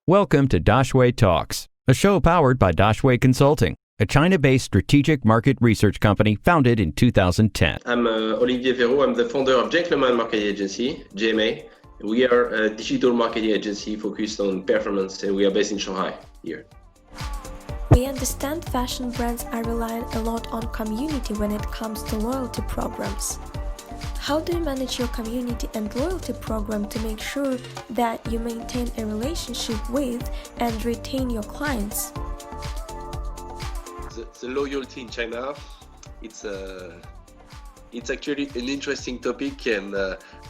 Welcome to Daxue Talks, a show powered by Daxue Consulting, a China-based strategic market research company founded in 2010. I'm Olivier Vérot. I'm the founder of Gentleman Marketing Agency, GMA. We are a digital marketing agency focused on performance, and we are based in Shanghai here. We understand fashion brands are relying a lot on community when it comes to loyalty programs. How do you manage your community and loyalty program to make sure that you maintain a relationship with and retain your clients? The loyalty in China, it's actually an interesting topic, and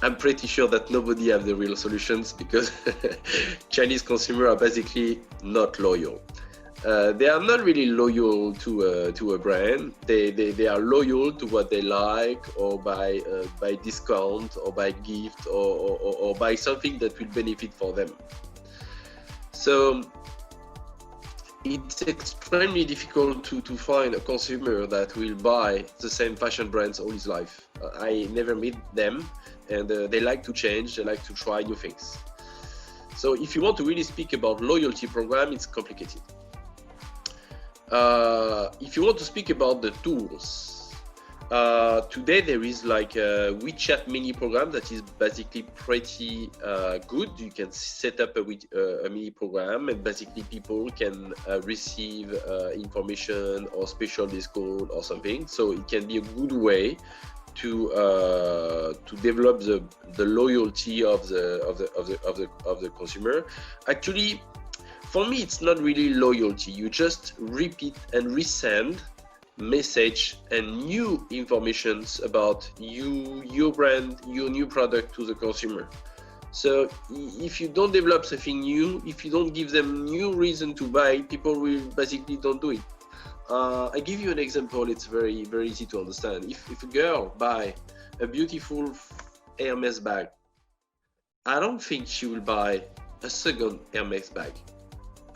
I'm pretty sure that nobody has the real solutions because Chinese consumers are basically not loyal. They are not really loyal to a brand. They are loyal to what they like, or by discount, or by gift, or by something that will benefit for them. So it's extremely difficult to find a consumer that will buy the same fashion brands all his life. I never meet them, and they like to change. They like to try new things. So if you want to really speak about loyalty program, it's complicated. If you want to speak about the tools, today there is like a WeChat mini program that is basically pretty good. You can set up a mini program, and basically people can receive information or special discount or something. So it can be a good way to develop the loyalty of the consumer. Actually, for me, it's not really loyalty. You just repeat and resend message and new informations about you, your brand, your new product to the consumer. So if you don't develop something new, if you don't give them new reason to buy, people will basically don't do it. I give you an example. It's very, very easy to understand. If a girl buy a beautiful Hermes bag, I don't think she will buy a second Hermes bag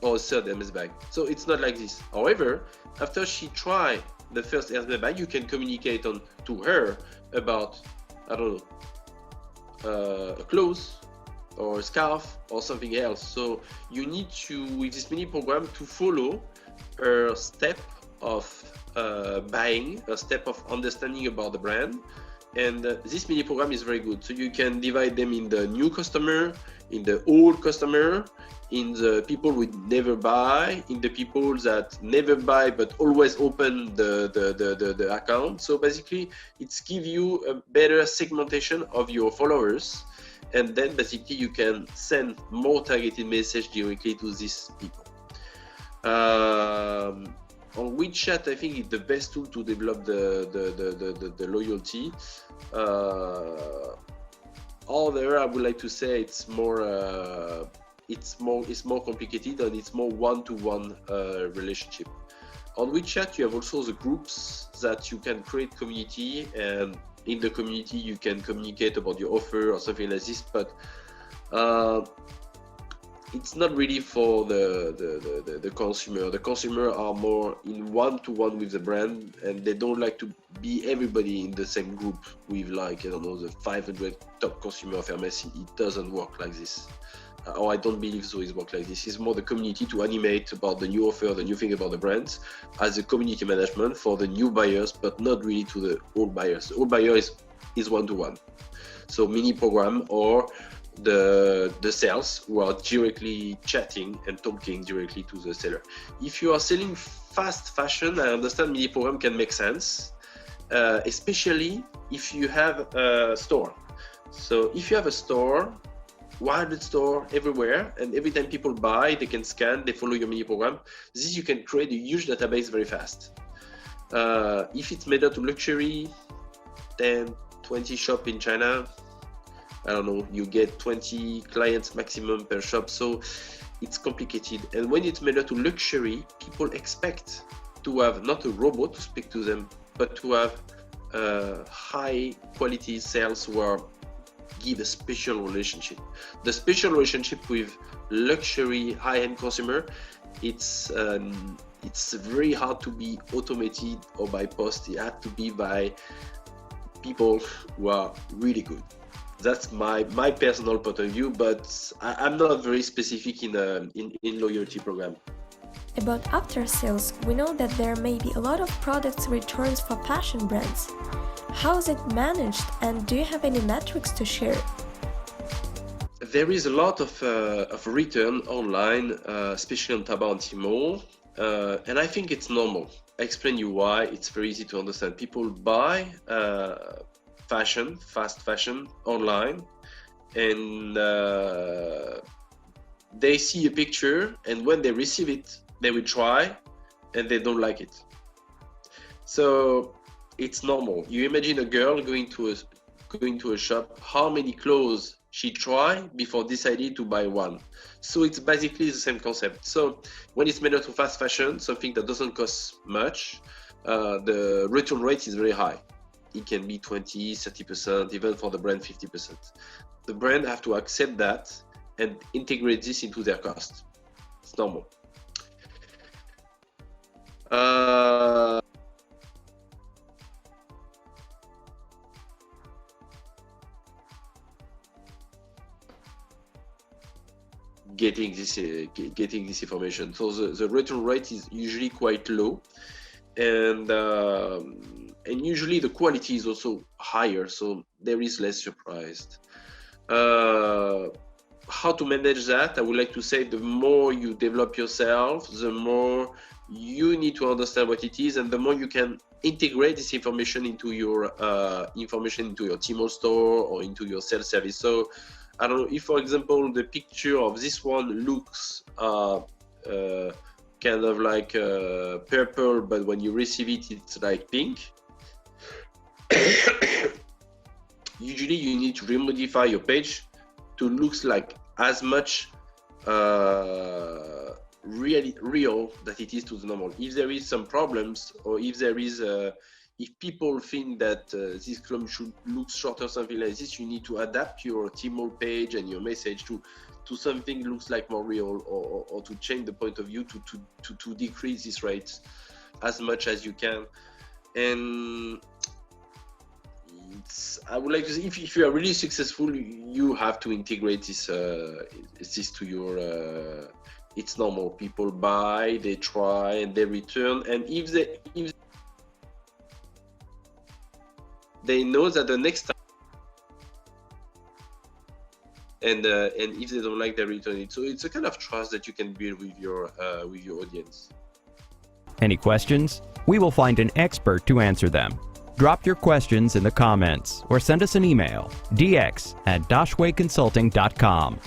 or a third Hermes bag. So it's not like this. However, after she try the first Hermes bag, you can communicate to her about, I don't know, a clothes or a scarf or something else. So you need to, with this mini program, to follow a step of buying, a step of understanding about the brand. And this mini program is very good. So you can divide them in the new customer, in the old customer, in the people who never buy, in the people that never buy but always open the account. So basically, it's give you a better segmentation of your followers, and then basically you can send more targeted message directly to these people. On WeChat, I think it's the best tool to develop the loyalty. Although I would like to say it's more complicated, and it's more one-to-one relationship. On WeChat, you have also the groups that you can create community, and in the community you can communicate about your offer or something like this. But it's not really for the consumer. The consumer are more in one-to-one with the brand, and they don't like to be everybody in the same group with, like, I don't know, the 500 top consumer of Hermes. It doesn't work like this. Or I don't believe so it works like this. It's more the community to animate about the new offer, the new thing about the brands, as a community management for the new buyers, but not really to the old buyers. The old buyer is one-to-one. So mini program, or the sales who are directly chatting and talking directly to the seller. If you are selling fast fashion, I understand mini program can make sense, especially if you have a store. So if you have a store, 100 store everywhere, and every time people buy, they can scan, they follow your mini program. This you can create a huge database very fast. If it's made up to luxury, 10, 20 shop in China, I don't know, you get 20 clients maximum per shop, so it's complicated. And when it's made up to luxury, people expect to have not a robot to speak to them, but to have high quality sales who are give a special relationship. The special relationship with luxury high-end consumer, it's very hard to be automated or by post. It had to be by people who are really good. That's my personal point of view, but I'm not very specific in loyalty program. About after sales, we know that there may be a lot of products returns for fashion brands. How is it managed, and do you have any metrics to share? There is a lot of return online, especially on Taobao and Tmall, and I think it's normal. I explain you why. It's very easy to understand. People buy fast fashion online, and they see a picture, and when they receive it, they will try, and they don't like it. So it's normal. You imagine a girl going to a shop, how many clothes she tried before deciding to buy one. So it's basically the same concept. So when it's made out of fast fashion, something that doesn't cost much, the return rate is very high. It can be 20, 30%, even for the brand 50%. The brand have to accept that and integrate this into their cost. It's normal. Getting this information. So the return rate is usually quite low, and usually the quality is also higher, so there is less surprised. How to manage that? I would like to say the more you develop yourself, the more you need to understand what it is, and the more you can integrate this information into your Tmall store or into your self-service. So I don't know if, for example, the picture of this one looks kind of like purple, but when you receive it, it's like pink. Usually you need to remodify your page to look like as much really real that it is to the normal. If there is some problems, or if there is if people think that this clone should look short or something like this, you need to adapt your Tmall page and your message to something looks like more real, or to change the point of view to decrease this rate as much as you can. And I would like to say, if you are really successful, you have to integrate this to your. It's normal. People buy, they try, and they return. And if they know that the next time, and if they don't like, they return it. So it's a kind of trust that you can build with your audience. Any questions? We will find an expert to answer them. Drop your questions in the comments or send us an email, dx@daxueconsulting.com.